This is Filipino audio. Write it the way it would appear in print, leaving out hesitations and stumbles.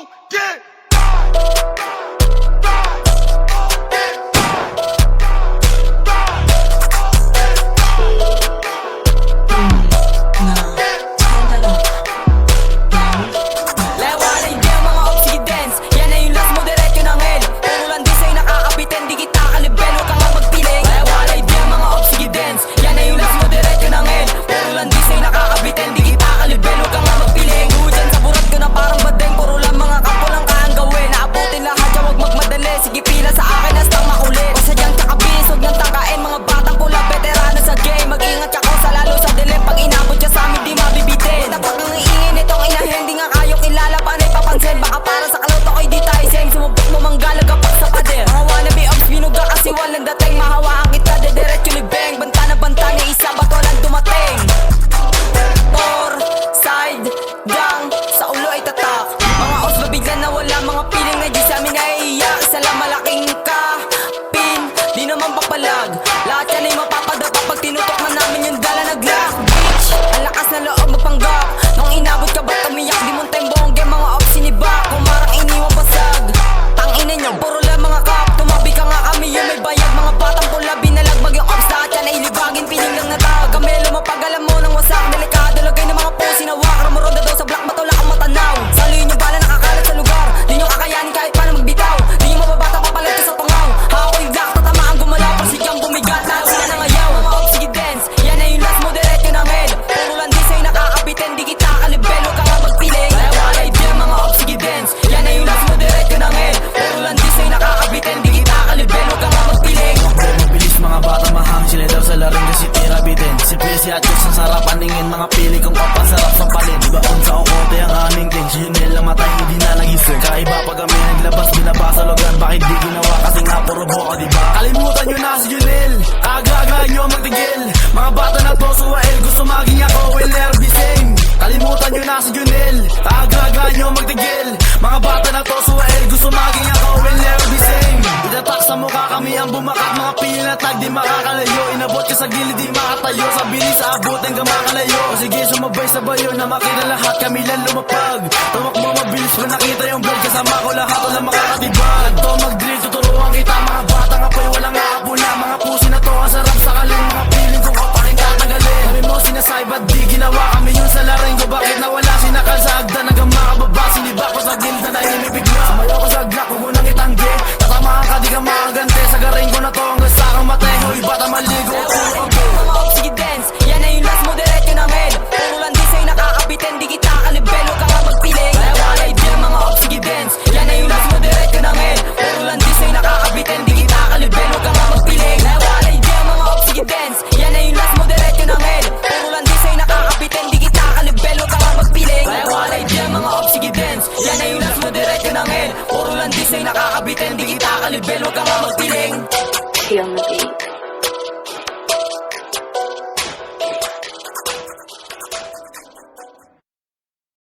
gon' get lahat yan ay mapapadapa pag tinutok na namin yung dala nag-lock. Bitch, ang lakas na loob magpanggap. Nung inabot ka ba't umiyak? Di mong tembong game mga ops sinibak. Kung marang iniwang basag, tangina nyo, puro lang mga kap. Tumabi ka nga kami yung may bayag. Mga batang pula binalagbag yung ops. Lahat yan ay libagin, piling lang natawag. Kami lumapag alam mo ng wasak. Delikado lagay ng mga pusi na wak. Ramuroda daw sa black batula kang matanaw. Saluhin yung bala nakakalat sa lugar. Di nyo kakayanin kahit paano magbitaw. Di nyo mababata papalag sa tungaw. Hako'y black, tatamaan gumalaw. Pasigyan bumigat. Si Atchos ang sarap aningin, mga pili kong kapasarap sa palin. Ibaon sa okote ang aming ting. Si Junel ang matay, hindi na nagising. Kaiba pag kami naglabas, binaba sa lugar. Bakit di ginawa? Kasi nga puro boka, diba? Kalimutan nyo na si Junel, aga-aga nyo magtigil. Mga bata na to, suwael, gusto maging ako, will never be same. Kalimutan nyo na si Junel, aga-aga nyo magtigil. Mga bata na to, suwael, gusto maging ako, will never be same. Itatak sa mukha kami ang bumakat, mga pili na tag, di makakalayo. Inabot ka sa gilid, di makatayo. Sa bilis, abot hanggang makalayo. Sige, sumabay sa bayo na makita lahat, kami lang lumapag. Tumakbo mabilis ko nakita yung vlog, kasama ko lahat, walang makakatibag. To mag-drill, tuturuan kita, mga bata nga po'y walang aapula. Mga pusi na to, ang sarap sa kalin. Mga piling kong kapaking tatagalin. Kami mo sinasay, ba't di ginawa kami yun sa laring ko? Bakit nawala sinakal sa agdan hanggang makababa? Sinibak ko sa gilda na inimibigla. Sumayaw ko sa glak, huwag mo nang itanggi. Tatamaan ka, di ka makagante. Sa garing ko na to, hanggang sa kang matay. Hoy, bata maligo. Puro lang di sa'y nakakabitin, di kita kalibel, huwag ka nga magpiling.